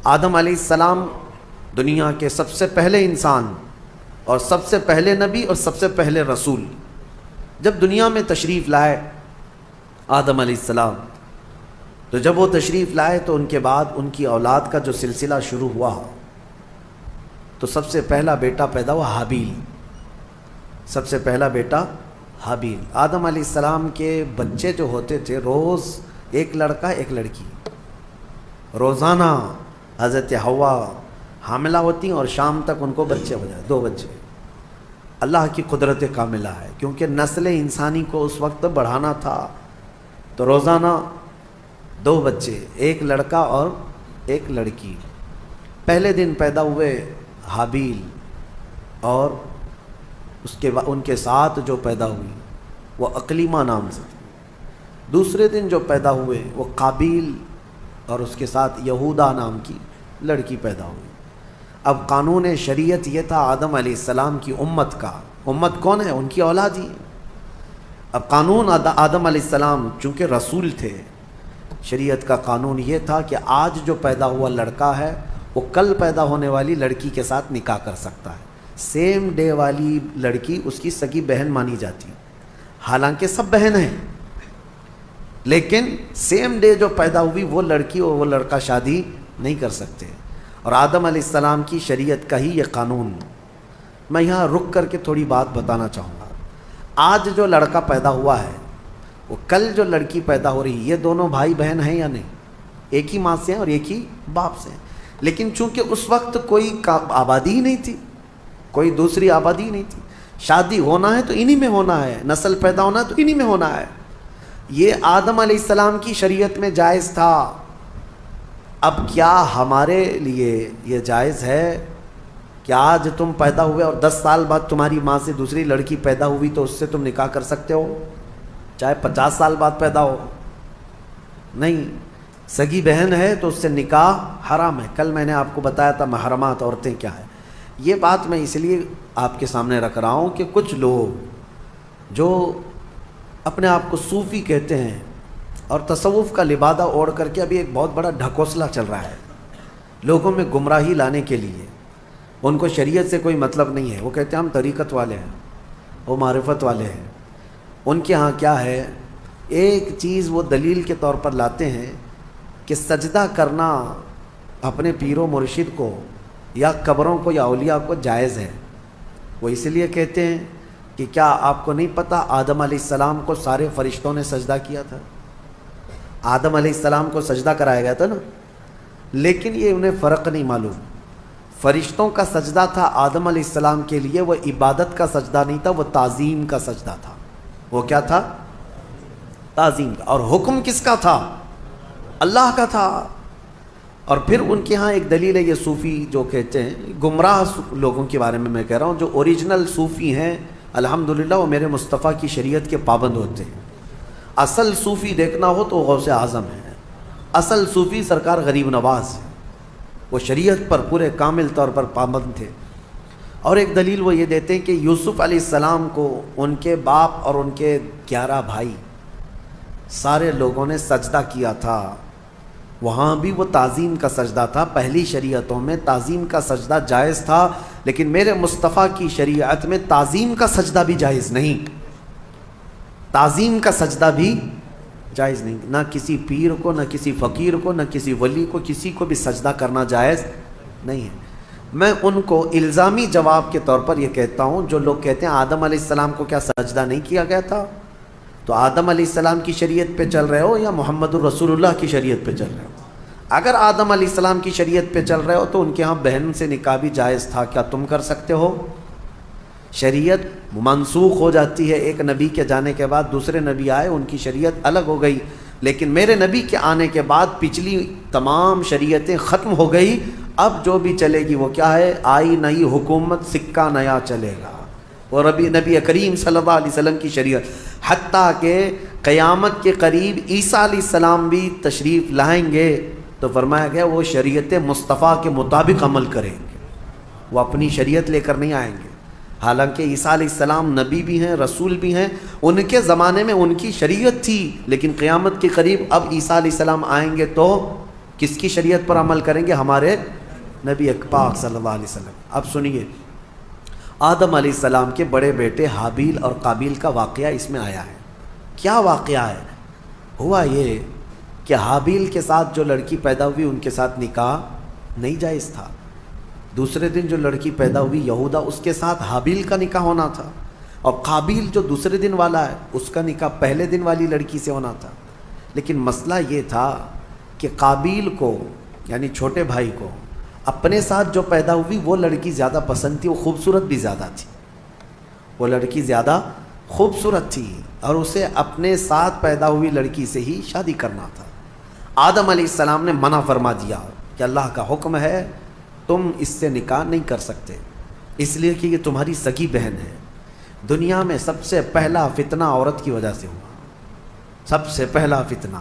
آدم علیہ السلام دنیا کے سب سے پہلے انسان اور سب سے پہلے نبی اور سب سے پہلے رسول جب دنیا میں تشریف لائے آدم علیہ السلام، تو جب وہ تشریف لائے تو ان کے بعد ان کی اولاد کا جو سلسلہ شروع ہوا تو سب سے پہلا بیٹا پیدا ہوا حابیل، سب سے پہلا بیٹا حابیل۔ آدم علیہ السلام کے بچے جو ہوتے تھے روز ایک لڑکا ایک لڑکی، روزانہ حضرت حوا حاملہ ہوتی اور شام تک ان کو بچے ہو جائے، 2 بچے۔ اللہ کی قدرت کاملہ ہے، کیونکہ نسل انسانی کو اس وقت بڑھانا تھا تو روزانہ 2 بچے، ایک لڑکا اور ایک لڑکی۔ پہلے دن پیدا ہوئے حابیل اور ان کے ساتھ جو پیدا ہوئی وہ اقلیمہ نام سے۔ دوسرے دن جو پیدا ہوئے وہ قابیل اور اس کے ساتھ یہودا نام کی لڑکی پیدا ہوئی۔ اب قانون شریعت یہ تھا آدم علیہ السلام کی امت کا، امت کون ہے؟ ان کی اولاد ہی۔ اب قانون آدم علیہ السلام چونکہ رسول تھے، شریعت کا قانون یہ تھا کہ آج جو پیدا ہوا لڑکا ہے وہ کل پیدا ہونے والی لڑکی کے ساتھ نکاح کر سکتا ہے۔ سیم ڈے والی لڑکی اس کی سگی بہن مانی جاتی، حالانکہ سب بہن ہیں، لیکن سیم ڈے جو پیدا ہوئی وہ لڑکی اور وہ لڑکا شادی نہیں کر سکتے۔ اور آدم علیہ السلام کی شریعت کا ہی یہ قانون۔ میں یہاں رک کر کے تھوڑی بات بتانا چاہوں گا۔ آج جو لڑکا پیدا ہوا ہے وہ کل جو لڑکی پیدا ہو رہی ہے، یہ دونوں بھائی بہن ہیں یا نہیں؟ ایک ہی ماں سے ہیں اور ایک ہی باپ سے ہیں، لیکن چونکہ اس وقت کوئی آبادی ہی نہیں تھی، کوئی دوسری آبادی ہی نہیں تھی، شادی ہونا ہے تو انہی میں ہونا ہے، نسل پیدا ہونا ہے تو انہی میں ہونا ہے۔ یہ آدم علیہ السلام کی شریعت میں جائز تھا۔ اب کیا ہمارے لیے یہ جائز ہے کہ آج تم پیدا ہوئے اور 10 سال بعد تمہاری ماں سے دوسری لڑکی پیدا ہوئی تو اس سے تم نکاح کر سکتے ہو، چاہے 50 سال بعد پیدا ہو؟ نہیں، سگی بہن ہے تو اس سے نکاح حرام ہے۔ کل میں نے آپ کو بتایا تھا محرمات عورتیں کیا ہے۔ یہ بات میں اس لیے آپ کے سامنے رکھ رہا ہوں کہ کچھ لوگ جو اپنے آپ کو صوفی کہتے ہیں اور تصوف کا لبادہ اوڑھ کر کے ابھی ایک بہت بڑا ڈھکوسلا چل رہا ہے لوگوں میں گمراہی لانے کے لیے، ان کو شریعت سے کوئی مطلب نہیں ہے۔ وہ کہتے ہیں ہم طریقت والے ہیں، وہ معرفت والے ہیں۔ ان کے ہاں کیا ہے، ایک چیز وہ دلیل کے طور پر لاتے ہیں کہ سجدہ کرنا اپنے پیر و مرشد کو یا قبروں کو یا اولیاء کو جائز ہے۔ وہ اس لیے کہتے ہیں کہ کیا آپ کو نہیں پتہ آدم علیہ السلام کو سارے فرشتوں نے سجدہ کیا تھا؟ آدم علیہ السلام کو سجدہ کرایا گیا تھا نا، لیکن یہ انہیں فرق نہیں معلوم۔ فرشتوں کا سجدہ تھا آدم علیہ السلام کے لیے، وہ عبادت کا سجدہ نہیں تھا، وہ تعظیم کا سجدہ تھا۔ وہ کیا تھا؟ تعظیم کا۔ اور حکم کس کا تھا؟ اللہ کا تھا۔ اور پھر ان کے ہاں ایک دلیل ہے، یہ صوفی جو کہتے ہیں، گمراہ لوگوں کے بارے میں کہہ رہا ہوں، جو اوریجنل صوفی ہیں الحمدللہ وہ میرے مصطفیٰ کی شریعت کے پابند ہوتے ہیں۔ اصل صوفی دیکھنا ہو تو غوث اعظم ہے، اصل صوفی سرکار غریب نواز ہے، وہ شریعت پر پورے کامل طور پر پابند تھے۔ اور ایک دلیل وہ یہ دیتے ہیں کہ یوسف علیہ السلام کو ان کے باپ اور ان کے 11 بھائی سارے لوگوں نے سجدہ کیا تھا، وہاں بھی وہ تعظیم کا سجدہ تھا۔ پہلی شریعتوں میں تعظیم کا سجدہ جائز تھا، لیکن میرے مصطفیٰ کی شریعت میں تعظیم کا سجدہ بھی جائز نہیں، تعظیم کا سجدہ بھی جائز نہیں۔ نہ کسی پیر کو، نہ کسی فقیر کو، نہ کسی ولی کو، کسی کو بھی سجدہ کرنا جائز نہیں ہے۔ میں ان کو الزامی جواب کے طور پر یہ کہتا ہوں، جو لوگ کہتے ہیں آدم علیہ السلام کو کیا سجدہ نہیں کیا گیا تھا، تو آدم علیہ السلام کی شریعت پہ چل رہے ہو یا محمد الرسول اللہ کی شریعت پہ چل رہے ہو؟ اگر آدم علیہ السلام کی شریعت پہ چل رہے ہو تو ان کے ہاں بہن سے نکاح بھی جائز تھا، کیا تم کر سکتے ہو؟ شریعت منسوخ ہو جاتی ہے، ایک نبی کے جانے کے بعد دوسرے نبی آئے، ان کی شریعت الگ ہو گئی، لیکن میرے نبی کے آنے کے بعد پچھلی تمام شریعتیں ختم ہو گئی۔ اب جو بھی چلے گی وہ کیا ہے؟ آئی نئی حکومت، سکہ نیا چلے گا، اور نبی کریم صلی اللہ علیہ وسلم کی شریعت، حتیٰ کہ قیامت کے قریب عیسیٰ علیہ السلام بھی تشریف لائیں گے تو فرمایا گیا وہ شریعت مصطفیٰ کے مطابق عمل کریں گے، وہ اپنی شریعت لے کر نہیں آئیں گے۔ حالانکہ عیسیٰ علیہ السلام نبی بھی ہیں، رسول بھی ہیں، ان کے زمانے میں ان کی شریعت تھی، لیکن قیامت کے قریب اب عیسیٰ علیہ السلام آئیں گے تو کس کی شریعت پر عمل کریں گے؟ ہمارے نبی پاک صلی اللہ علیہ وسلم۔ اب سنیے، آدم علیہ السلام کے بڑے بیٹے حابیل اور قابیل کا واقعہ اس میں آیا ہے۔ کیا واقعہ ہے؟ ہوا یہ کہ حابیل کے ساتھ جو لڑکی پیدا ہوئی ان کے ساتھ نکاح نہیں جائز تھا۔ دوسرے دن جو لڑکی پیدا ہوئی یہودا، اس کے ساتھ حابیل کا نکاح ہونا تھا، اور قابیل جو دوسرے دن والا ہے اس کا نکاح پہلے دن والی لڑکی سے ہونا تھا۔ لیکن مسئلہ یہ تھا کہ قابیل کو یعنی چھوٹے بھائی کو اپنے ساتھ جو پیدا ہوئی وہ لڑکی زیادہ پسند تھی، وہ خوبصورت بھی زیادہ تھی، وہ لڑکی زیادہ خوبصورت تھی، اور اسے اپنے ساتھ پیدا ہوئی لڑکی سے ہی شادی کرنا تھا۔ آدم علیہ السلام نے منع فرما دیا کہ اللہ کا حکم ہے تم اس سے نکاح نہیں کر سکتے، اس لیے کہ یہ تمہاری سگی بہن ہے۔ دنیا میں سب سے پہلا فتنہ عورت کی وجہ سے ہوا، سب سے پہلا فتنہ۔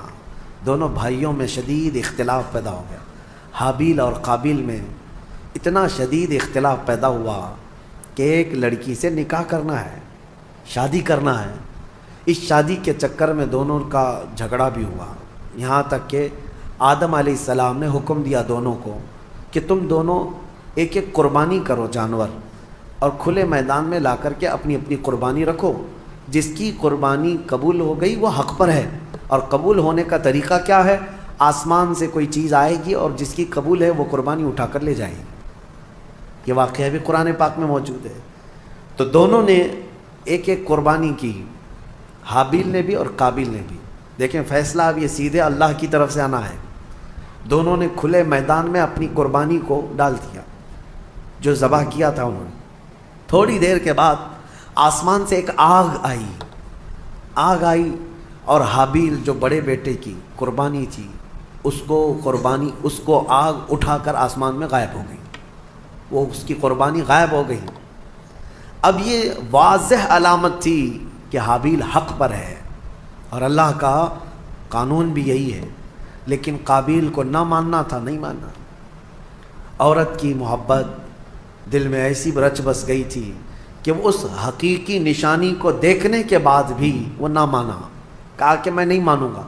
دونوں بھائیوں میں شدید اختلاف پیدا ہو گیا، حابیل اور قابیل میں اتنا شدید اختلاف پیدا ہوا کہ ایک لڑکی سے نکاح کرنا ہے، شادی کرنا ہے۔ اس شادی کے چکر میں دونوں کا جھگڑا بھی ہوا، یہاں تک کہ آدم علیہ السلام نے حکم دیا دونوں کو کہ تم دونوں ایک ایک قربانی کرو جانور، اور کھلے میدان میں لا کر کے اپنی اپنی قربانی رکھو۔ جس کی قربانی قبول ہو گئی وہ حق پر ہے، اور قبول ہونے کا طریقہ کیا ہے؟ آسمان سے کوئی چیز آئے گی اور جس کی قبول ہے وہ قربانی اٹھا کر لے جائے گی۔ یہ واقعہ بھی قرآن پاک میں موجود ہے۔ تو دونوں نے ایک ایک قربانی کی، حابیل نے بھی اور قابیل نے بھی۔ دیکھیں فیصلہ اب یہ سیدھے اللہ کی طرف سے آنا ہے۔ دونوں نے کھلے میدان میں اپنی قربانی کو ڈال دیا، جو ذبح کیا تھا انہوں نے۔ تھوڑی دیر کے بعد آسمان سے ایک آگ آئی، اور حابیل جو بڑے بیٹے کی قربانی تھی اس کو آگ اٹھا کر آسمان میں غائب ہو گئی، وہ اس کی قربانی غائب ہو گئی۔ اب یہ واضح علامت تھی کہ حابیل حق پر ہے، اور اللہ کا قانون بھی یہی ہے، لیکن قابیل کو نہ ماننا تھا، نہیں ماننا۔ عورت کی محبت دل میں ایسی رچ بس گئی تھی کہ وہ اس حقیقی نشانی کو دیکھنے کے بعد بھی وہ نہ مانا، کہا کہ میں نہیں مانوں گا۔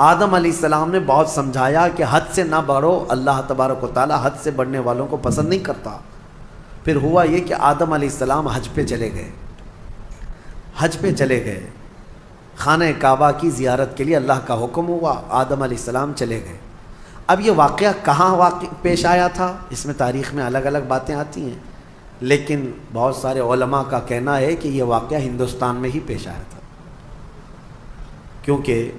آدم علیہ السلام نے بہت سمجھایا کہ حد سے نہ بڑھو، اللہ تبارک و تعالی حد سے بڑھنے والوں کو پسند نہیں کرتا۔ پھر ہوا یہ کہ آدم علیہ السلام حج پہ چلے گئے، خانہ کعبہ کی زیارت کے لیے اللہ کا حکم ہوا، آدم علیہ السلام چلے گئے۔ اب یہ واقعہ کہاں پیش آیا تھا، اس میں تاریخ میں الگ الگ باتیں آتی ہیں، لیکن بہت سارے علماء کا کہنا ہے کہ یہ واقعہ ہندوستان میں ہی پیش آیا تھا، کیونکہ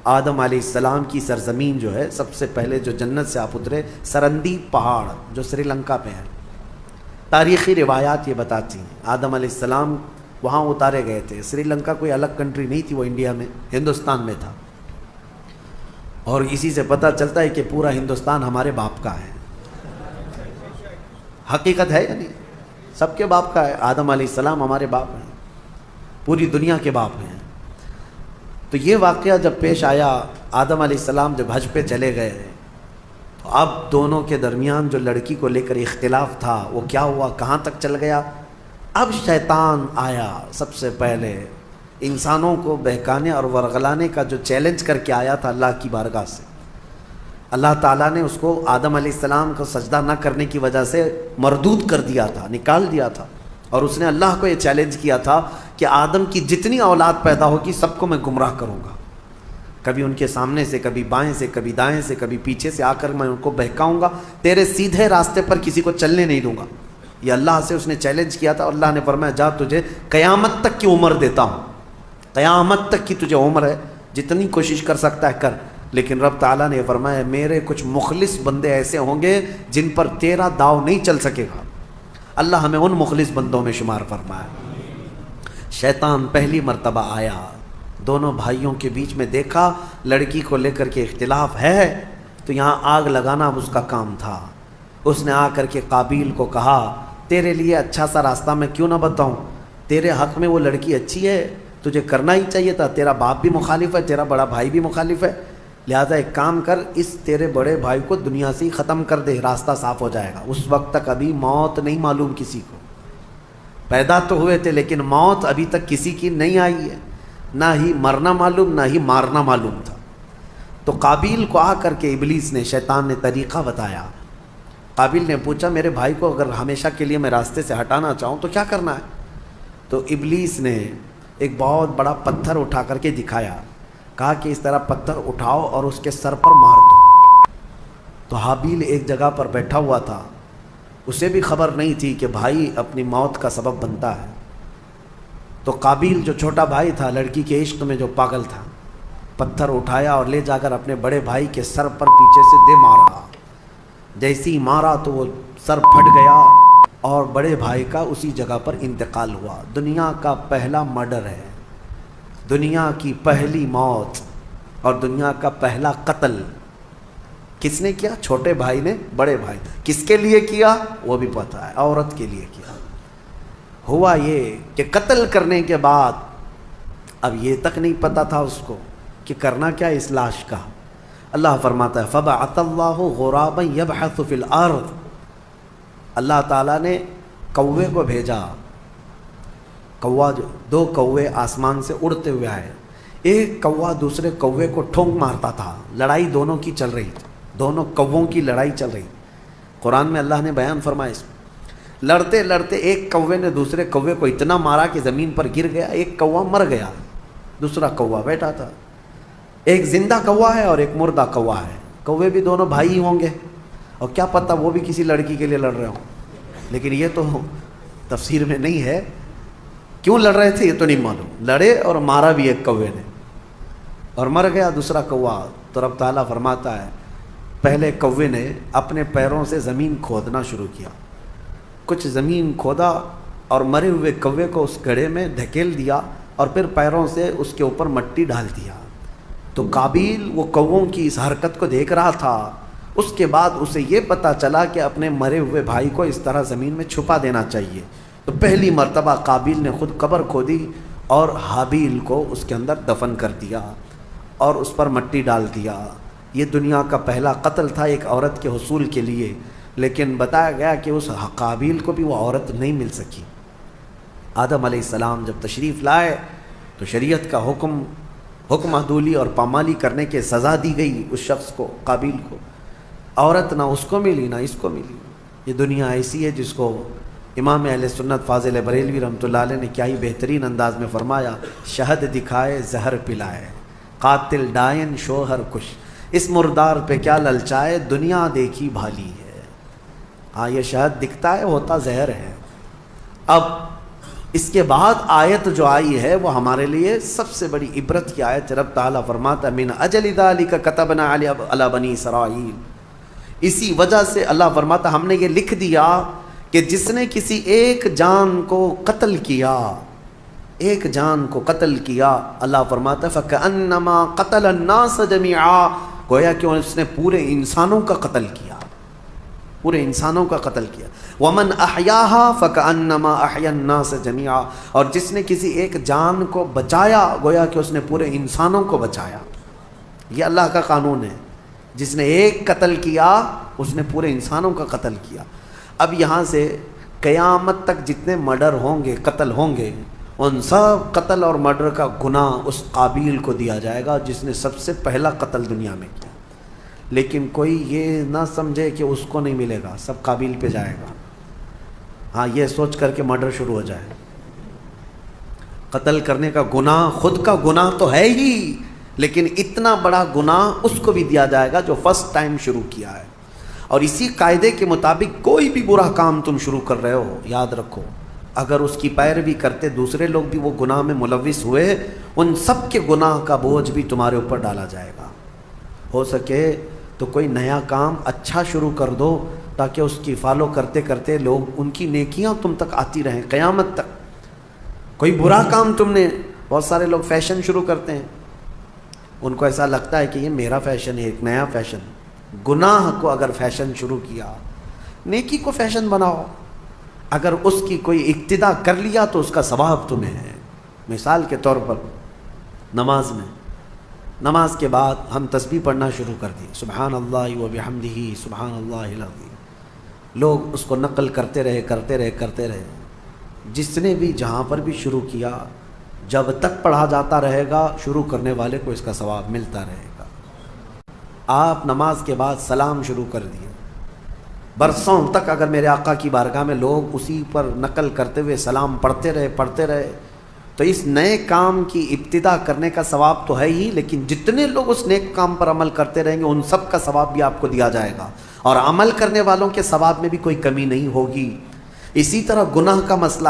آدم علیہ السلام کی سرزمین جو ہے، سب سے پہلے جو جنت سے آپ اترے سرندیپ پہاڑ جو سری لنکا پہ ہے، تاریخی روایات یہ بتاتی ہیں آدم علیہ السلام وہاں اتارے گئے تھے۔ سری لنکا کوئی الگ کنٹری نہیں تھی، وہ انڈیا میں ہندوستان میں تھا، اور اسی سے پتہ چلتا ہے کہ پورا ہندوستان ہمارے باپ کا ہے۔ حقیقت ہے یعنی سب کے باپ کا ہے، آدم علیہ السلام ہمارے باپ ہیں، پوری دنیا کے باپ ہیں۔ تو یہ واقعہ جب پیش آیا، آدم علیہ السلام جب حج پہ چلے گئے، تو اب دونوں کے درمیان جو لڑکی کو لے کر اختلاف تھا وہ کیا ہوا، کہاں تک چل گیا۔ اب شیطان آیا، سب سے پہلے انسانوں کو بہکانے اور ورغلانے کا جو چیلنج کر کے آیا تھا اللہ کی بارگاہ سے۔ اللہ تعالیٰ نے اس کو آدم علیہ السلام کو سجدہ نہ کرنے کی وجہ سے مردود کر دیا تھا، نکال دیا تھا، اور اس نے اللہ کو یہ چیلنج کیا تھا کہ آدم کی جتنی اولاد پیدا ہوگی سب کو میں گمراہ کروں گا، کبھی ان کے سامنے سے، کبھی بائیں سے، کبھی دائیں سے، کبھی پیچھے سے آ کر میں ان کو بہکاؤں گا، تیرے سیدھے راستے پر کسی کو چلنے نہیں دوں گا۔ یہ اللہ سے اس نے چیلنج کیا تھا، اور اللہ نے فرمایا جا تجھے قیامت تک کی عمر دیتا ہوں، قیامت تک کی تجھے عمر ہے، جتنی کوشش کر سکتا ہے کر۔ لیکن رب تعالیٰ نے فرمایا میرے کچھ مخلص بندے ایسے ہوں گے جن پر تیرا داؤ نہیں چل سکے گا۔ اللہ ہمیں ان مخلص بندوں میں شمار فرمائے۔ شیطان پہلی مرتبہ آیا، دونوں بھائیوں کے بیچ میں دیکھا لڑکی کو لے کر کے اختلاف ہے، تو یہاں آگ لگانا اب اس کا کام تھا۔ اس نے آ کر کے قابیل کو کہا تیرے لیے اچھا سا راستہ میں کیوں نہ بتاؤں، تیرے حق میں وہ لڑکی اچھی ہے، تجھے کرنا ہی چاہیے تھا، تیرا باپ بھی مخالف ہے، تیرا بڑا بھائی بھی مخالف ہے، لہذا ایک کام کر، اس تیرے بڑے بھائی کو دنیا سے ہی ختم کر دے، راستہ صاف ہو جائے گا۔ اس وقت تک ابھی موت نہیں معلوم کسی کو، پیدا تو ہوئے تھے لیکن موت ابھی تک کسی کی نہیں آئی ہے، نہ ہی مرنا معلوم نہ ہی مارنا معلوم تھا۔ تو قابیل کو آ کر کے ابلیس نے، شیطان نے طریقہ بتایا. قابیل نے پوچھا میرے بھائی کو اگر ہمیشہ کے لیے میں راستے سے ہٹانا چاہوں تو کیا کرنا ہے؟ تو ابلیس نے ایک بہت بڑا پتھر اٹھا کر کے دکھایا، کہا کہ اس طرح پتھر اٹھاؤ اور اس کے سر پر مار دو. تو حابیل ایک جگہ پر بیٹھا ہوا تھا، اسے بھی خبر نہیں تھی کہ بھائی اپنی موت کا سبب بنتا ہے. تو قابیل جو چھوٹا بھائی تھا، لڑکی کے عشق میں جو پاگل تھا، پتھر اٹھایا اور لے جا کر اپنے بڑے بھائی کے سر پر پیچھے سے دے مارا. جیسے ہی مارا تو وہ سر پھٹ گیا اور بڑے بھائی کا اسی جگہ پر انتقال ہوا. دنیا کا پہلا مرڈر ہے، دنیا کی پہلی موت اور دنیا کا پہلا قتل کس نے کیا؟ چھوٹے بھائی نے بڑے بھائی. کس کے لیے کیا وہ بھی پتہ ہے، عورت کے لیے کیا. ہوا یہ کہ قتل کرنے کے بعد اب یہ تک نہیں پتہ تھا اس کو کہ کرنا کیا اس لاش کا. اللہ فرماتا ہے فَبَعَثَ اللَّهُ غُرَابًا يَبْحَثُ فِي الْأَرْضِ. اللہ تعالیٰ نے کوے کو بھیجا. کوا، دو کوے آسمان سے اڑتے ہوئے آئے. ایک کوا دوسرے کوے کو ٹھونک مارتا تھا. لڑائی دونوں کی چل رہی تھی، دونوں کووں کی لڑائی چل رہی. قرآن میں اللہ نے بیان فرمایا اس میں لڑتے لڑتے ایک کوے نے دوسرے کوے کو اتنا مارا کہ زمین پر گر گیا. ایک کوا مر گیا، دوسرا کوا بیٹھا تھا. ایک زندہ کوا ہے اور ایک مردہ کوا ہے. کوے بھی دونوں بھائی ہوں گے اور کیا پتہ وہ بھی کسی لڑکی کے لیے لڑ رہے ہوں، لیکن یہ تو تفسیر میں نہیں ہے. کیوں لڑ رہے تھے یہ تو نہیں معلوم. لڑے اور مارا بھی ایک کوے نے اور مر گیا دوسرا کوا. تو رب تعالیٰ فرماتا ہے پہلے کوے نے اپنے پیروں سے زمین کھودنا شروع کیا. کچھ زمین کھودا اور مرے ہوئے کوے کو اس گڑھے میں دھکیل دیا اور پھر پیروں سے اس کے اوپر مٹی ڈال دیا. تو قابیل وہ کووں کی اس حرکت کو دیکھ رہا تھا. اس کے بعد اسے یہ پتہ چلا کہ اپنے مرے ہوئے بھائی کو اس طرح زمین میں چھپا دینا چاہیے. تو پہلی مرتبہ قابیل نے خود قبر کھودی اور حابیل کو اس کے اندر دفن کر دیا اور اس پر مٹی ڈال دیا. یہ دنیا کا پہلا قتل تھا ایک عورت کے حصول کے لیے، لیکن بتایا گیا کہ اس قابیل کو بھی وہ عورت نہیں مل سکی. آدم علیہ السلام جب تشریف لائے تو شریعت کا حکم عدولی اور پامالی کرنے کے سزا دی گئی اس شخص کو، قابیل کو. عورت نہ اس کو ملی نہ اس کو ملی. یہ دنیا ایسی ہے جس کو امام اہل سنت فاضل بریلوی رحمۃ اللہ علیہ نے کیا ہی بہترین انداز میں فرمایا، شہد دکھائے زہر پلائے، قاتل ڈائن شوہر کش، اس مردار پہ کیا للچائے، دنیا دیکھی بھالی ہے. ہاں یہ شہد دکھتا ہے، ہوتا زہر ہے. اب اس کے بعد آیت جو آئی ہے وہ ہمارے لیے سب سے بڑی عبرت کی آیت. رب تعالیٰ فرماتا من اجل ذالک کتبنا علی بنی اسرائیل. اسی وجہ سے اللہ فرماتا ہم نے یہ لکھ دیا کہ جس نے کسی ایک جان کو قتل کیا، ایک جان کو قتل کیا، اللہ فرماتا ہے فَكَأَنَّمَا قَتَلَ النَّاسَ جَمِيعًا، گویا کہ اس نے پورے انسانوں کا قتل کیا، پورے انسانوں کا قتل کیا. وَمَنْ أَحْيَاهَا فَكَأَنَّمَا أَحْيَا النَّاسَ جَمِيعًا، اور جس نے کسی ایک جان کو بچایا گویا کہ اس نے پورے انسانوں کو بچایا. یہ اللہ کا قانون ہے، جس نے ایک قتل کیا اس نے پورے انسانوں کا قتل کیا. اب یہاں سے قیامت تک جتنے مرڈر ہوں گے، قتل ہوں گے، ان سب قتل اور مرڈر کا گناہ اس قابیل کو دیا جائے گا جس نے سب سے پہلا قتل دنیا میں کیا. لیکن کوئی یہ نہ سمجھے کہ اس کو نہیں ملے گا، سب قابیل پہ جائے گا. ہاں یہ سوچ کر کے مرڈر شروع ہو جائے. قتل کرنے کا گناہ خود کا گناہ تو ہے ہی، لیکن اتنا بڑا گناہ اس کو بھی دیا جائے گا جو فرسٹ ٹائم شروع کیا ہے. اور اسی قاعدے کے مطابق کوئی بھی برا کام تم شروع کر رہے ہو، یاد رکھو اگر اس کی پیروی کرتے دوسرے لوگ بھی وہ گناہ میں ملوث ہوئے، ان سب کے گناہ کا بوجھ بھی تمہارے اوپر ڈالا جائے گا. ہو سکے تو کوئی نیا کام اچھا شروع کر دو تاکہ اس کی فالو کرتے کرتے لوگ ان کی نیکیاں تم تک آتی رہیں قیامت تک. کوئی برا کام تم نے، بہت سارے لوگ فیشن شروع کرتے ہیں، ان کو ایسا لگتا ہے کہ یہ میرا فیشن ہے، ایک نیا فیشن. گناہ کو اگر فیشن شروع کیا، نیکی کو فیشن بناؤ. اگر اس کی کوئی اقتدا کر لیا تو اس کا ثواب تمہیں ہے. مثال کے طور پر نماز کے بعد ہم تسبیح پڑھنا شروع کر دی، سبحان اللہ و بحمدہ سبحان اللہ العظیم. لوگ اس کو نقل کرتے رہے. جس نے بھی جہاں پر بھی شروع کیا، جب تک پڑھا جاتا رہے گا شروع کرنے والے کو اس کا ثواب ملتا رہے گا. آپ نماز کے بعد سلام شروع کر دیے. برسوں تک اگر میرے آقا کی بارگاہ میں لوگ اسی پر نقل کرتے ہوئے سلام پڑھتے رہے تو اس نئے کام کی ابتدا کرنے کا ثواب تو ہے ہی، لیکن جتنے لوگ اس نیک کام پر عمل کرتے رہیں گے ان سب کا ثواب بھی آپ کو دیا جائے گا، اور عمل کرنے والوں کے ثواب میں بھی کوئی کمی نہیں ہوگی. اسی طرح گناہ کا مسئلہ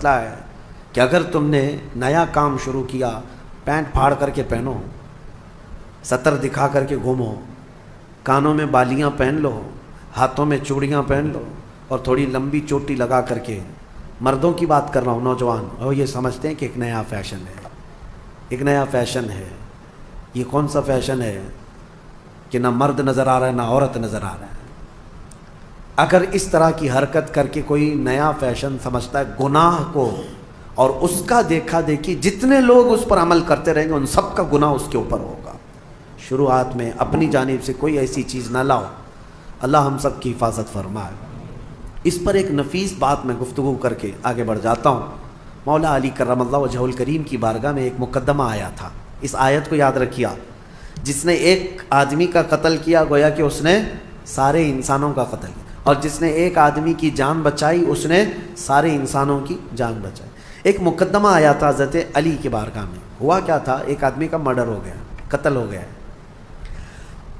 ہے کہ اگر تم نے نیا کام شروع کیا، پینٹ پھاڑ کر کے پہنو، سطر دکھا کر کے گھومو، کانوں میں بالیاں پہن لو، ہاتھوں میں چوڑیاں پہن لو، اور تھوڑی لمبی چوٹی لگا کر کے، مردوں کی بات کر رہا ہوں، نوجوان، اور یہ سمجھتے ہیں کہ ایک نیا فیشن ہے. یہ کون سا فیشن ہے کہ نہ مرد نظر آ رہا ہے نہ عورت نظر آ رہا ہے. اگر اس طرح کی حرکت کر کے کوئی نیا فیشن سمجھتا ہے گناہ کو، اور اس کا دیکھا دیکھی جتنے لوگ اس پر عمل کرتے رہیں گے ان سب کا گناہ اس کے اوپر ہوگا. شروعات میں اپنی جانب سے کوئی ایسی چیز نہ لاؤ. اللہ ہم سب کی حفاظت فرمائے. اس پر ایک نفیس بات میں گفتگو کر کے آگے بڑھ جاتا ہوں. مولا علی کرم اللہ وجہہ الکریم کی بارگاہ میں ایک مقدمہ آیا تھا. اس آیت کو یاد رکھیا، جس نے ایک آدمی کا قتل کیا گویا کہ اس نے سارے انسانوں کا قتل کیا، اور جس نے ایک آدمی کی جان بچائی اس نے سارے انسانوں کی جان بچائی. ایک مقدمہ آیا تھا حضرت علی کی بارگاہ میں. ہوا کیا تھا، ایک آدمی کا مرڈر ہو گیا، قتل ہو گیا.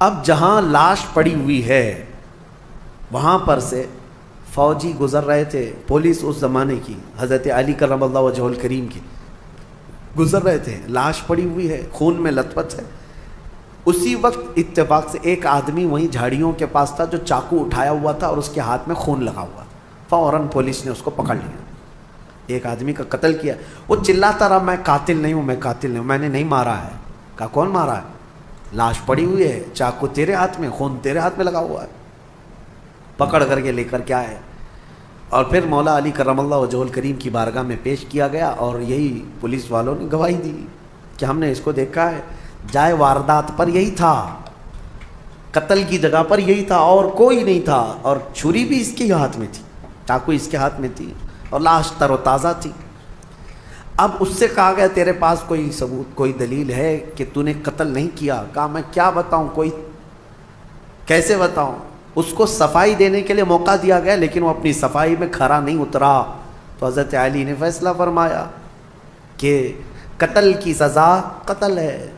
اب جہاں لاش پڑی ہوئی ہے وہاں پر سے فوجی گزر رہے تھے، پولیس اس زمانے کی حضرت علی کرم اللہ وجہہ الکریم کی گزر رہے تھے، لاش پڑی ہوئی ہے، خون میں لت پت ہے. اسی وقت اتفاق سے ایک آدمی وہیں جھاڑیوں کے پاس تھا جو چاقو اٹھایا ہوا تھا اور اس کے ہاتھ میں خون لگا ہوا. فوراً پولیس نے اس کو پکڑ لیا. ایک آدمی کا قتل کیا. وہ چلاتا رہا، میں قاتل نہیں ہوں، میں نے نہیں مارا ہے. کہا کون مارا ہے؟ لاش پڑی ہوئی ہے، چاقو تیرے ہاتھ میں، خون تیرے ہاتھ میں لگا ہوا ہے. پکڑ کر کے لے کر کے آئے اور پھر مولا علی کرم اللہ وجہہ الکریم کی بارگاہ میں پیش کیا گیا، اور یہی پولیس والوں نے گواہی دی کہ ہم نے اس کو دیکھا ہے، جائے واردات پر یہی تھا، قتل کی جگہ پر یہی تھا، اور کوئی نہیں تھا، اور چھری بھی اس کے ہاتھ میں تھی، چاقو اس کے ہاتھ میں تھی، اور لاش تر و تازہ تھی. اب اس سے کہا گیا تیرے پاس کوئی ثبوت، کوئی دلیل ہے کہ تو نے قتل نہیں کیا؟ کہا میں کیا بتاؤں، کوئی کیسے بتاؤں. اس کو صفائی دینے کے لیے موقع دیا گیا لیکن وہ اپنی صفائی میں کھرا نہیں اترا. تو حضرت علی نے فیصلہ فرمایا کہ قتل کی سزا قتل ہے.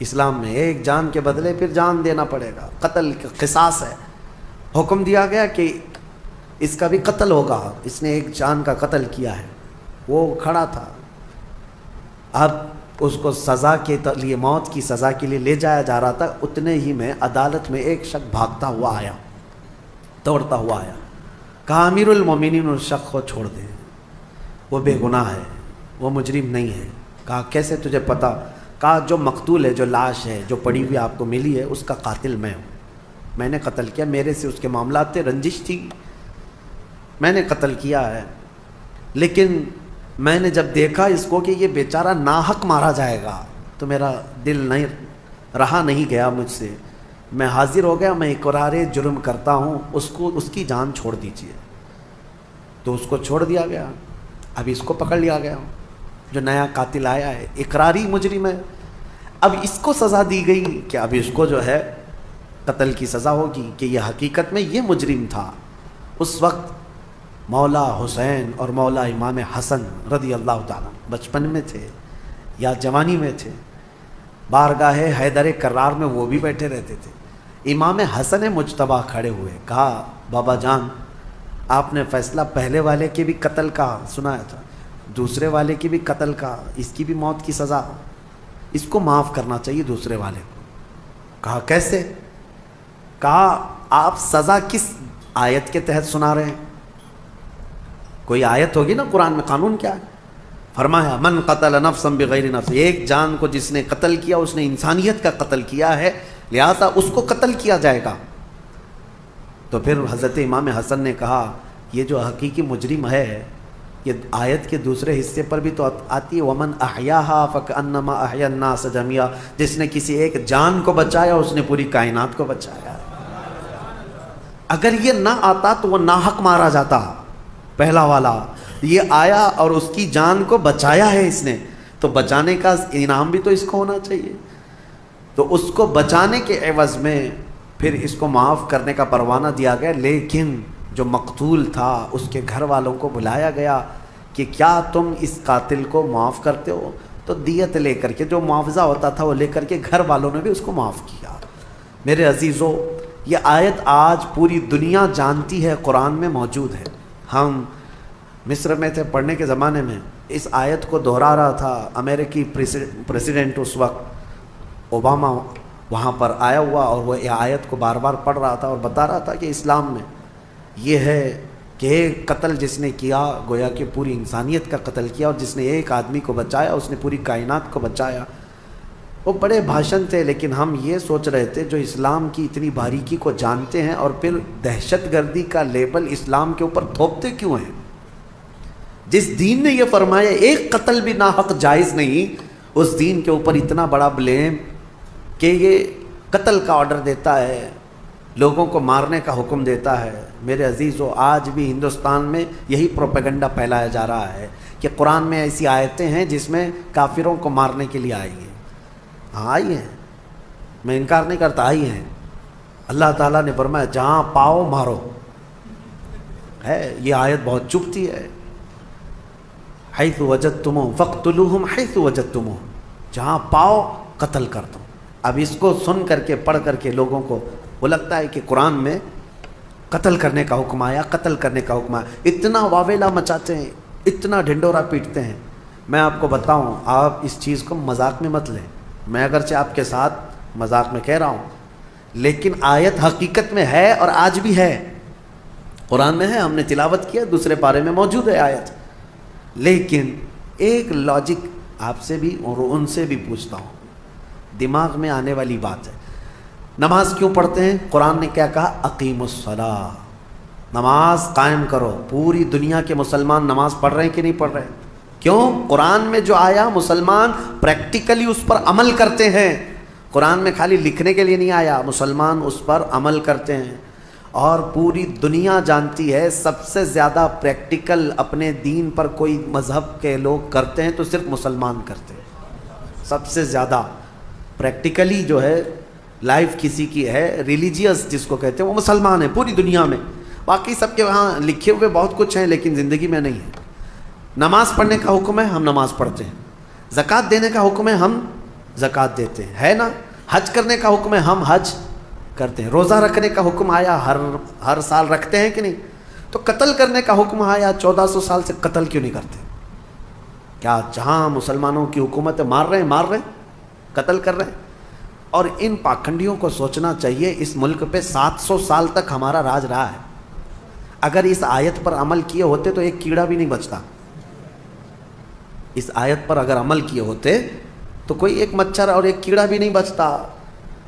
اسلام میں ایک جان کے بدلے پھر جان دینا پڑے گا، قتل کا قصاص ہے. حکم دیا گیا کہ اس کا بھی قتل ہوگا، اس نے ایک جان کا قتل کیا ہے. وہ کھڑا تھا. اب اس کو سزا کے لیے، موت کی سزا کے لیے لے جایا جا رہا تھا. اتنے ہی میں عدالت میں ایک شخص بھاگتا ہوا آیا، دوڑتا ہوا آیا. کہا امیر المومنین اس شخص کو چھوڑ دیں، وہ بے گناہ ہے، وہ مجرم نہیں ہے. کہا کیسے تجھے پتا؟ کہا جو مقتول ہے، جو لاش ہے جو پڑی ہوئی آپ کو ملی ہے، اس کا قاتل میں ہوں. میں نے قتل کیا، میرے سے اس کے معاملات تھے، رنجش تھی، میں نے قتل کیا ہے. لیکن میں نے جب دیکھا اس کو کہ یہ بیچارہ ناحق مارا جائے گا تو میرا دل نہیں گیا مجھ سے. میں حاضر ہو گیا، میں اقرار جرم کرتا ہوں، اس کی جان چھوڑ دیجیے. تو اس کو چھوڑ دیا گیا. اب اس کو پکڑ لیا گیا جو نیا قاتل آیا ہے، اقراری مجرم ہے. اب اس کو سزا دی گئی کہ اب اس کو جو ہے قتل کی سزا ہوگی کہ یہ حقیقت میں یہ مجرم تھا. اس وقت مولا حسین اور مولا امام حسن رضی اللہ تعالیٰ بچپن میں تھے یا جوانی میں تھے. بارگاہ حیدر کرار میں وہ بھی بیٹھے رہتے تھے. امام حسن مجتبیٰ کھڑے ہوئے، کہا بابا جان آپ نے فیصلہ پہلے والے کے بھی قتل کا سنایا تھا، دوسرے والے کی بھی قتل کا، اس کی بھی موت کی سزا، اس کو معاف کرنا چاہیے دوسرے والے کو. کہا کیسے؟ کہا آپ سزا کس آیت کے تحت سنا رہے ہیں؟ کوئی آیت ہوگی نا قرآن میں، قانون کیا ہے؟ فرمایا من قتل نفسا بغیر نفس، ایک جان کو جس نے قتل کیا اس نے انسانیت کا قتل کیا ہے، لہذا اس کو قتل کیا جائے گا. تو پھر حضرت امام حسن نے کہا یہ جو حقیقی مجرم ہے، یہ آیت کے دوسرے حصے پر بھی تو آتی ہے ومن احیاہا فکأنما احیا الناس جميعا، جس نے کسی ایک جان کو بچایا اس نے پوری کائنات کو بچایا. اگر یہ نہ آتا تو وہ ناحق مارا جاتا. پہلا والا یہ آیا اور اس کی جان کو بچایا ہے اس نے، تو بچانے کا انعام بھی تو اس کو ہونا چاہیے. تو اس کو بچانے کے عوض میں پھر اس کو معاف کرنے کا پروانہ دیا گیا، لیکن جو مقتول تھا اس کے گھر والوں کو بلایا گیا کہ کیا تم اس قاتل کو معاف کرتے ہو؟ تو دیت لے کر کے، جو معاوضہ ہوتا تھا وہ لے کر کے گھر والوں نے بھی اس کو معاف کیا۔ میرے عزیزو، یہ آیت آج پوری دنیا جانتی ہے، قرآن میں موجود ہے۔ ہم مصر میں تھے پڑھنے کے زمانے میں، اس آیت کو دہرا رہا تھا امریکی پریزیڈنٹ اس وقت اوباما، وہاں پر آیا ہوا اور وہ یہ آیت کو بار بار پڑھ رہا تھا اور بتا رہا تھا کہ اسلام میں یہ ہے کہ ایک قتل جس نے کیا گویا کہ پوری انسانیت کا قتل کیا، اور جس نے ایک آدمی کو بچایا اس نے پوری کائنات کو بچایا۔ وہ بڑے بھاشن تھے، لیکن ہم یہ سوچ رہے تھے جو اسلام کی اتنی باریکی کو جانتے ہیں اور پھر دہشت گردی کا لیبل اسلام کے اوپر تھوپتے کیوں ہیں؟ جس دین نے یہ فرمایا ایک قتل بھی ناحق جائز نہیں، اس دین کے اوپر اتنا بڑا بلیم کہ یہ قتل کا آرڈر دیتا ہے، لوگوں کو مارنے کا حکم دیتا ہے۔ میرے عزیزو، آج بھی ہندوستان میں یہی پروپیگنڈا پھیلایا جا رہا ہے کہ قرآن میں ایسی آیتیں ہیں جس میں کافروں کو مارنے کے لیے آئی ہیں۔ ہاں آئی ہیں، میں انکار نہیں کرتا، آئی ہیں۔ اللہ تعالیٰ نے فرمایا جہاں پاؤ مارو، ہے یہ آیت بہت چبھتی ہے۔ حیث وجدتموہم فاقتلوہم حیث وجدتموہم، جہاں پاؤ قتل کر دو۔ اب اس کو سن کر کے پڑھ کر کے لوگوں کو وہ لگتا ہے کہ قرآن میں قتل کرنے کا حکم آیا، قتل کرنے کا حکم آیا، اتنا واویلا مچاتے ہیں، اتنا ڈھنڈورا پیٹتے ہیں۔ میں آپ کو بتاؤں، آپ اس چیز کو مذاق میں مت لیں، میں اگرچہ آپ کے ساتھ مذاق میں کہہ رہا ہوں، لیکن آیت حقیقت میں ہے اور آج بھی ہے، قرآن میں ہے، ہم نے تلاوت کیا، دوسرے پارے میں موجود ہے آیت۔ لیکن ایک لاجک آپ سے بھی اور ان سے بھی پوچھتا ہوں، دماغ میں آنے والی بات ہے، نماز کیوں پڑھتے ہیں؟ قرآن نے کیا کہا؟ اقیموا الصلاۃ، نماز قائم کرو۔ پوری دنیا کے مسلمان نماز پڑھ رہے ہیں کہ نہیں پڑھ رہے؟ کیوں؟ قرآن میں جو آیا مسلمان پریکٹیکلی اس پر عمل کرتے ہیں، قرآن میں خالی لکھنے کے لیے نہیں آیا، مسلمان اس پر عمل کرتے ہیں۔ اور پوری دنیا جانتی ہے سب سے زیادہ پریکٹیکل اپنے دین پر کوئی مذہب کے لوگ کرتے ہیں تو صرف مسلمان کرتے ہیں۔ سب سے زیادہ پریکٹیکلی جو ہے لائف کسی کی ہے ریلیجیس جس کو کہتے ہیں وہ مسلمان ہیں پوری دنیا میں، باقی سب کے وہاں لکھے ہوئے بہت کچھ ہیں لیکن زندگی میں نہیں ہے۔ نماز پڑھنے کا حکم ہے، ہم نماز پڑھتے ہیں۔ زکوٰۃ دینے کا حکم ہے، ہم زکوٰۃ دیتے ہیں، ہے نا؟ حج کرنے کا حکم ہے، ہم حج کرتے ہیں۔ روزہ رکھنے کا حکم آیا، ہر سال رکھتے ہیں کہ نہیں؟ تو قتل کرنے کا حکم آیا، 1400 سال سے قتل کیوں نہیں کرتے؟ کیا جہاں مسلمانوں کی حکومت مار رہے ہیں، قتل کر رہے ہیں؟ اور ان پاکھنڈیوں کو سوچنا چاہیے، اس ملک پہ 700 سال تک ہمارا راج رہا ہے، اگر اس آیت پر عمل کیے ہوتے تو ایک کیڑا بھی نہیں بچتا۔ اس آیت پر اگر عمل کیے ہوتے تو کوئی ایک مچھر اور ایک کیڑا بھی نہیں بچتا۔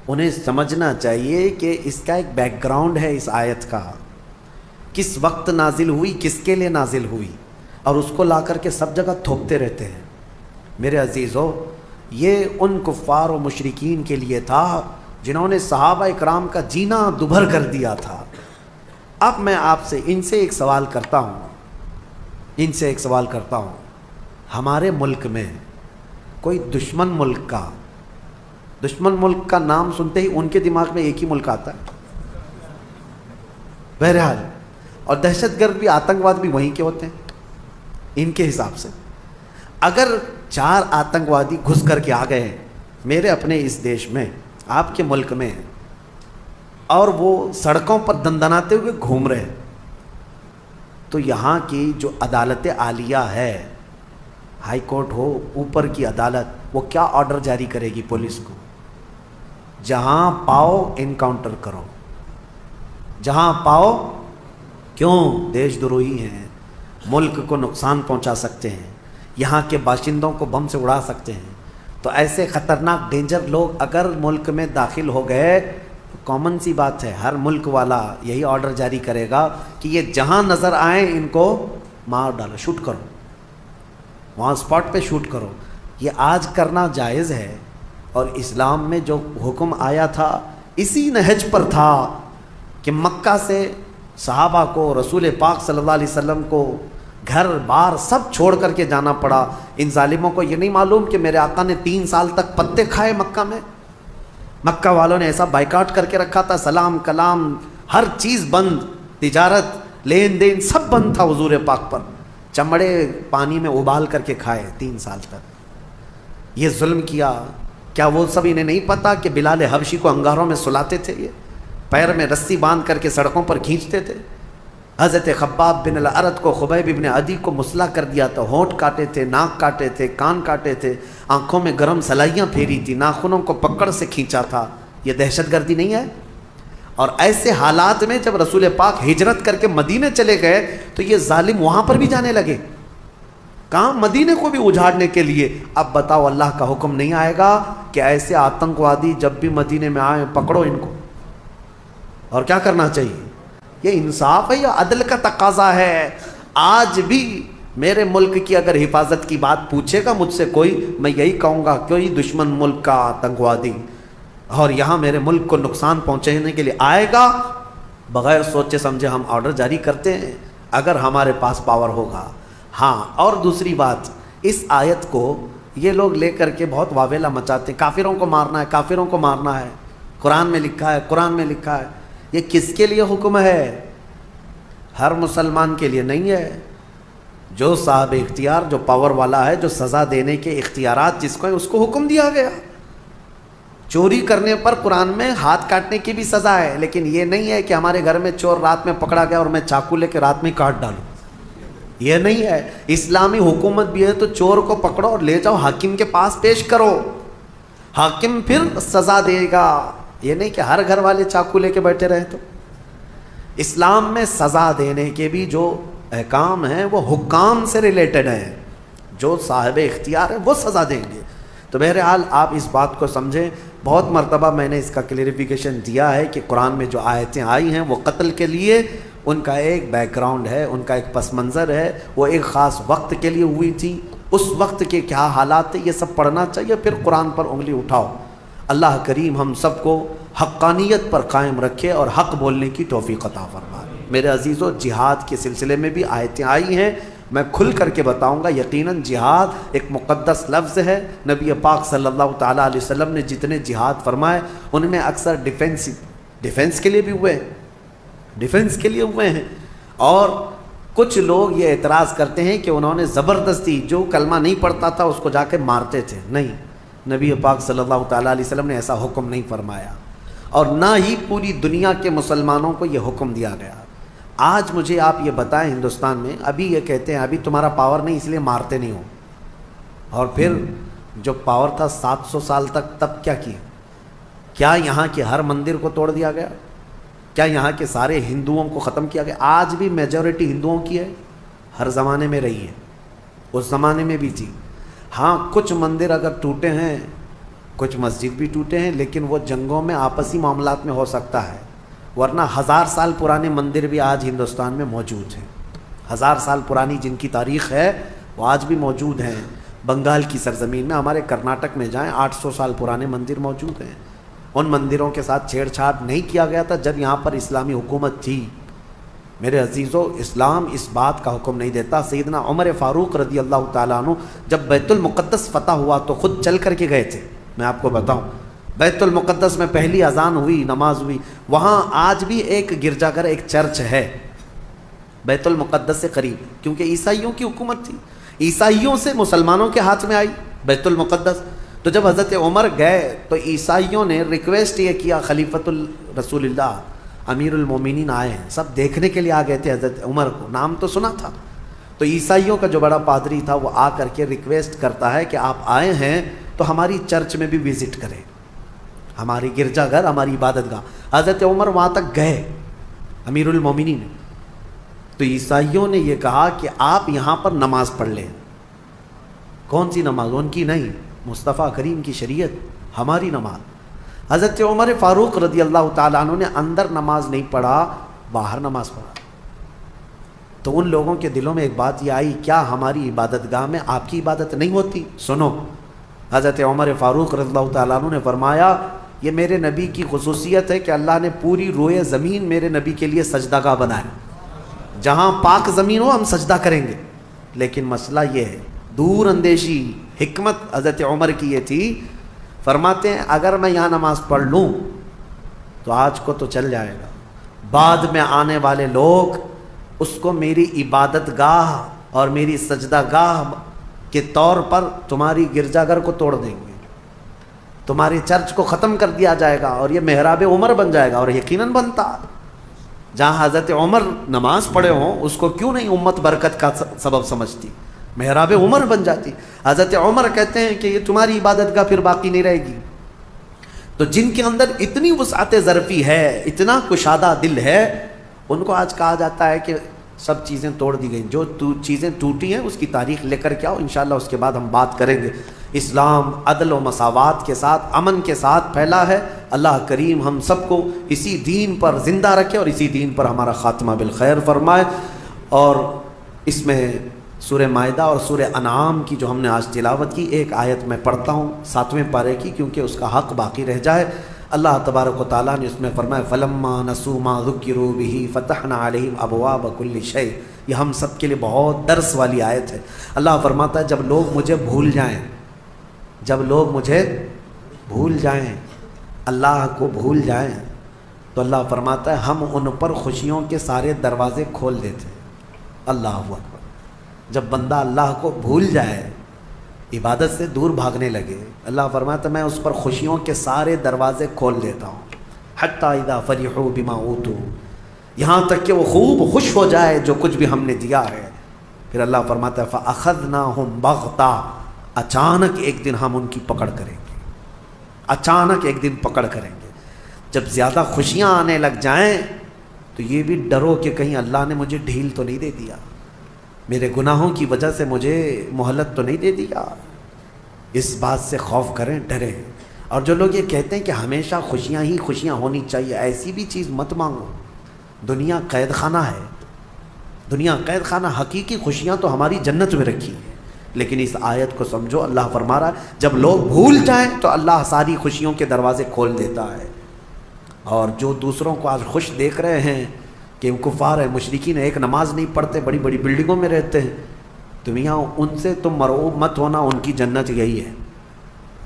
انہیں سمجھنا چاہیے کہ اس کا ایک بیک گراؤنڈ ہے، اس آیت کا کس وقت نازل ہوئی، کس کے لیے نازل ہوئی، اور اس کو لا کر کے سب جگہ تھوپتے رہتے ہیں۔ میرے عزیزو، یہ ان کفار و مشرکین کے لیے تھا جنہوں نے صحابہ اکرام کا جینا دوبھر کر دیا تھا۔ اب میں آپ سے ان سے ایک سوال کرتا ہوں، ہمارے ملک میں کوئی دشمن ملک کا نام سنتے ہی ان کے دماغ میں ایک ہی ملک آتا ہے، بہرحال، اور دہشت گرد بھی، آتنکواد بھی وہیں کے ہوتے ہیں ان کے حساب سے۔ اگر 4 آتنکوادی گھس کر کے آ گئے ہیں میرے اپنے اس دیش میں، آپ کے ملک میں، اور وہ سڑکوں پر دندناتے ہوئے گھوم رہے ہیں، تو یہاں کی جو عدالت عالیہ ہے، ہائی کورٹ ہو، اوپر کی عدالت، وہ کیا آرڈر جاری کرے گی پولیس کو؟ جہاں پاؤ انکاؤنٹر کرو، جہاں پاؤ۔ کیوں؟ دیش دروہی ہیں، ملک کو نقصان پہنچا سکتے ہیں، یہاں کے باشندوں کو بم سے اڑا سکتے ہیں۔ تو ایسے خطرناک ڈینجر لوگ اگر ملک میں داخل ہو گئے تو کامن سی بات ہے، ہر ملک والا یہی آرڈر جاری کرے گا کہ یہ جہاں نظر آئیں ان کو مار ڈالو، شوٹ کرو، وہاں اسپاٹ پہ شوٹ کرو۔ یہ آج کرنا جائز ہے، اور اسلام میں جو حکم آیا تھا اسی نہج پر تھا کہ مکہ سے صحابہ کو، رسول پاک صلی اللہ علیہ وسلم کو گھر بار سب چھوڑ کر کے جانا پڑا۔ ان ظالموں کو یہ نہیں معلوم کہ میرے آقا نے 3 سال تک پتے کھائے مکہ میں، مکہ والوں نے ایسا بائیکاٹ کر کے رکھا تھا، سلام کلام ہر چیز بند، تجارت لین دین سب بند تھا حضور پاک پر، چمڑے پانی میں ابال کر کے کھائے 3 سال تک، یہ ظلم کیا۔ کیا وہ سب انہیں نہیں پتا کہ بلال حبشی کو انگاروں میں سلاتے تھے، یہ پیر میں رسی باندھ کر کے سڑکوں پر کھینچتے تھے؟ حضرت خباب بن الارت کو، خبیب بن عدی کو مسلح کر دیا تھا، ہونٹ کاٹے تھے، ناک کاٹے تھے، کان کاٹے تھے، آنکھوں میں گرم سلائیاں پھیری تھی، ناخنوں کو پکڑ سے کھینچا تھا۔ یہ دہشت گردی نہیں ہے؟ اور ایسے حالات میں جب رسول پاک ہجرت کر کے مدینے چلے گئے تو یہ ظالم وہاں پر بھی جانے لگے، کہاں؟ مدینے کو بھی اجاڑنے کے لیے۔ اب بتاؤ اللہ کا حکم نہیں آئے گا کہ ایسے آتنکوادی جب بھی مدینے میں آئیں پکڑو ان کو؟ اور کیا کرنا چاہیے؟ یہ انصاف ہے یا عدل کا تقاضا ہے؟ آج بھی میرے ملک کی اگر حفاظت کی بات پوچھے گا مجھ سے کوئی، میں یہی کہوں گا کوئی دشمن ملک کا آتنکوادی اور یہاں میرے ملک کو نقصان پہنچانے کے لیے آئے گا، بغیر سوچے سمجھے ہم آرڈر جاری کرتے ہیں اگر ہمارے پاس پاور ہوگا۔ ہاں، اور دوسری بات، اس آیت کو یہ لوگ لے کر کے بہت واویلا مچاتے ہیں، کافروں کو مارنا ہے، کافروں کو مارنا ہے، قرآن میں لکھا ہے، قرآن میں لکھا ہے۔ یہ کس کے لیے حکم ہے؟ ہر مسلمان کے لیے نہیں ہے۔ جو صاحب اختیار، جو پاور والا ہے، جو سزا دینے کے اختیارات جس کو ہیں، اس کو حکم دیا گیا۔ چوری کرنے پر قرآن میں ہاتھ کاٹنے کی بھی سزا ہے، لیکن یہ نہیں ہے کہ ہمارے گھر میں چور رات میں پکڑا گیا اور میں چاقو لے کے رات میں کاٹ ڈالوں، یہ نہیں ہے۔ اسلامی حکومت بھی ہے تو چور کو پکڑو اور لے جاؤ حاکم کے پاس پیش کرو، حاکم پھر سزا دے گا، یہ نہیں کہ ہر گھر والے چاقو لے کے بیٹھے رہے۔ تو اسلام میں سزا دینے کے بھی جو احکام ہیں وہ حکام سے ریلیٹڈ ہیں، جو صاحب اختیار ہے وہ سزا دیں گے۔ تو بہرحال آپ اس بات کو سمجھیں، بہت مرتبہ میں نے اس کا کلیریفیکیشن دیا ہے کہ قرآن میں جو آیتیں آئی ہیں وہ قتل کے لیے، ان کا ایک بیک گراؤنڈ ہے، ان کا ایک پس منظر ہے، وہ ایک خاص وقت کے لیے ہوئی تھی، اس وقت کے کیا حالات تھے یہ سب پڑھنا چاہیے، پھر قرآن پر انگلی اٹھاؤ۔ اللہ کریم ہم سب کو حقانیت پر قائم رکھے اور حق بولنے کی توفیق عطا فرمائے۔ میرے عزیزو، جہاد کے سلسلے میں بھی آیتیں آئی ہیں، میں کھل کر کے بتاؤں گا۔ یقیناً جہاد ایک مقدس لفظ ہے، نبی پاک صلی اللہ تعالیٰ علیہ وسلم نے جتنے جہاد فرمائے ان میں اکثر ڈیفنس کے لیے بھی ہوئے ہیں، ڈیفنس کے لیے ہوئے ہیں۔ اور کچھ لوگ یہ اعتراض کرتے ہیں کہ انہوں نے زبردستی جو کلمہ نہیں پڑھتا تھا اس کو جا کے مارتے تھے، نہیں، نبی پاک صلی اللہ تعالیٰ علیہ وسلم نے ایسا حکم نہیں فرمایا، اور نہ ہی پوری دنیا کے مسلمانوں کو یہ حکم دیا گیا۔ آج مجھے آپ یہ بتائیں، ہندوستان میں ابھی یہ کہتے ہیں ابھی تمہارا پاور نہیں اس لیے مارتے نہیں ہو، اور پھر جو پاور تھا 700 سال تک تب کیا کیا؟ کیا یہاں کے ہر مندر کو توڑ دیا گیا؟ کیا یہاں کے سارے ہندوؤں کو ختم کیا گیا؟ آج بھی میجورٹی ہندوؤں کی ہے، ہر زمانے میں رہی ہے، اس زمانے میں بھی تھی۔ ہاں، کچھ مندر اگر ٹوٹے ہیں، کچھ مسجد بھی ٹوٹے ہیں، لیکن وہ جنگوں میں آپسی معاملات میں ہو سکتا ہے، ورنہ 1000 سال پرانے مندر بھی آج ہندوستان میں موجود ہیں، 1000 سال پرانی جن کی تاریخ ہے وہ آج بھی موجود ہیں۔ بنگال کی سرزمین میں، ہمارے کرناٹک میں جائیں، 800 سال پرانے مندر موجود ہیں۔ ان مندروں کے ساتھ چھیڑ چھاڑ نہیں کیا گیا تھا جب یہاں پر اسلامی حکومت تھی۔ میرے عزیزو، اسلام اس بات کا حکم نہیں دیتا۔ سیدنا عمر فاروق رضی اللہ تعالیٰ عنہ جب بیت المقدس فتح ہوا تو خود چل کر کے گئے تھے۔ میں آپ کو بتاؤں، بیت المقدس میں پہلی اذان ہوئی، نماز ہوئی، وہاں آج بھی ایک گرجا گھر، ایک چرچ ہے بیت المقدس سے قریب، کیونکہ عیسائیوں کی حکومت تھی، عیسائیوں سے مسلمانوں کے ہاتھ میں آئی بیت المقدس۔ تو جب حضرت عمر گئے تو عیسائیوں نے ریکویسٹ یہ کیا، خلیفۃ الرسول اللہ امیر المومنین آئے ہیں، سب دیکھنے کے لیے آ گئے تھے حضرت عمر کو، نام تو سنا تھا۔ تو عیسائیوں کا جو بڑا پادری تھا وہ آ کر کے ریکویسٹ کرتا ہے کہ آپ آئے ہیں تو ہماری چرچ میں بھی وزٹ کریں، ہماری گرجا گھر، ہماری عبادت گاہ۔ حضرت عمر وہاں تک گئے، امیر المومنین، تو عیسائیوں نے یہ کہا کہ آپ یہاں پر نماز پڑھ لیں۔ کون سی نماز؟ ان کی نہیں، مصطفیٰ کریم کی شریعت، ہماری نماز۔ حضرت عمر فاروق رضی اللہ تعالیٰ عنہ نے اندر نماز نہیں پڑھا، باہر نماز پڑھا۔ تو ان لوگوں کے دلوں میں ایک بات یہ آئی، کیا ہماری عبادت گاہ میں آپ کی عبادت نہیں ہوتی؟ سنو، حضرت عمر فاروق رضی اللہ تعالیٰ عنہ نے فرمایا، یہ میرے نبی کی خصوصیت ہے کہ اللہ نے پوری روئے زمین میرے نبی کے لیے سجدہ گاہ بنایا، جہاں پاک زمین ہو ہم سجدہ کریں گے۔ لیکن مسئلہ یہ ہے، دور اندیشی، حکمت حضرت عمر کی یہ تھی، فرماتے ہیں اگر میں یہاں نماز پڑھ لوں تو آج کو تو چل جائے گا، بعد میں آنے والے لوگ اس کو میری عبادت گاہ اور میری سجدہ گاہ کے طور پر تمہاری گرجا گھر کو توڑ دیں گے، تمہاری چرچ کو ختم کر دیا جائے گا اور یہ محراب عمر بن جائے گا۔ اور یقیناً بنتا، جہاں حضرت عمر نماز پڑھے ہوں اس کو کیوں نہیں امت برکت کا سبب سمجھتی، محراب عمر بن جاتی۔ حضرت عمر کہتے ہیں کہ یہ تمہاری عبادت گاہ پھر باقی نہیں رہے گی۔ تو جن کے اندر اتنی وسعت ظرفی ہے، اتنا کشادہ دل ہے، ان کو آج کہا جاتا ہے کہ سب چیزیں توڑ دی گئیں، جو چیزیں ٹوٹی ہیں اس کی تاریخ لے کر کے آؤ، انشاءاللہ اس کے بعد ہم بات کریں گے۔ اسلام عدل و مساوات کے ساتھ، امن کے ساتھ پھیلا ہے۔ اللہ کریم ہم سب کو اسی دین پر زندہ رکھے اور اسی دین پر ہمارا خاتمہ بالخیر فرمائے۔ اور اس میں سورہ مائدہ اور سورہ انعام کی جو ہم نے آج تلاوت کی، ایک آیت میں پڑھتا ہوں 7ویں پارے کی، کیونکہ اس کا حق باقی رہ جائے۔ اللہ تبارک و تعالیٰ نے اس میں فرمایا فَلَمَّا نَسُوا مَا ذُكِّرُوا بِهِ فَتَحْنَا عَلَيْهِمْ أَبْوَابَ كُلِّ شَيْءٍ۔ یہ ہم سب کے لیے بہت درس والی آیت ہے۔ اللہ فرماتا ہے جب لوگ مجھے بھول جائیں، جب لوگ مجھے بھول جائیں، اللہ کو بھول جائیں، تو اللہ فرماتا ہے ہم ان پر خوشیوں کے سارے دروازے کھول دیتے ہیں۔ اللہ اکبر۔ جب بندہ اللہ کو بھول جائے، عبادت سے دور بھاگنے لگے، اللہ فرماتا ہے میں اس پر خوشیوں کے سارے دروازے کھول دیتا ہوں۔ حتیٰ اذا فرحوا بما اوتوا، یہاں تک کہ وہ خوب خوش ہو جائے جو کچھ بھی ہم نے دیا ہے۔ پھر اللہ فرماتا ہے فاخذناہم بغتہ، اچانک ایک دن ہم ان کی پکڑ کریں گے، اچانک ایک دن پکڑ کریں گے۔ جب زیادہ خوشیاں آنے لگ جائیں تو یہ بھی ڈرو کہ کہیں اللہ نے مجھے ڈھیل تو نہیں دے دیا، میرے گناہوں کی وجہ سے مجھے مہلت تو نہیں دے دیا۔ اس بات سے خوف کریں، ڈریں۔ اور جو لوگ یہ کہتے ہیں کہ ہمیشہ خوشیاں ہی خوشیاں ہونی چاہیے، ایسی بھی چیز مت مانگو۔ دنیا قید خانہ ہے، دنیا قید خانہ، حقیقی خوشیاں تو ہماری جنت میں رکھی ہیں۔ لیکن اس آیت کو سمجھو، اللہ فرما رہا ہے جب لوگ بھول جائیں تو اللہ ساری خوشیوں کے دروازے کھول دیتا ہے۔ اور جو دوسروں کو آج خوش دیکھ رہے ہیں کہ وہ کفار ہیں، مشرکین ہیں، ایک نماز نہیں پڑھتے، بڑی بڑی بلڈنگوں میں رہتے ہیں، تم یہاں ان سے تم مرعوب مت ہونا، ان کی جنت یہی ہے،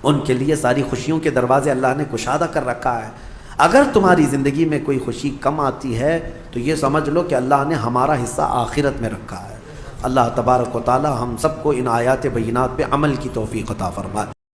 ان کے لیے ساری خوشیوں کے دروازے اللہ نے کشادہ کر رکھا ہے۔ اگر تمہاری زندگی میں کوئی خوشی کم آتی ہے تو یہ سمجھ لو کہ اللہ نے ہمارا حصہ آخرت میں رکھا ہے۔ اللہ تبارک و تعالی ہم سب کو ان آیات بینات پہ عمل کی توفیق عطا فرمائے۔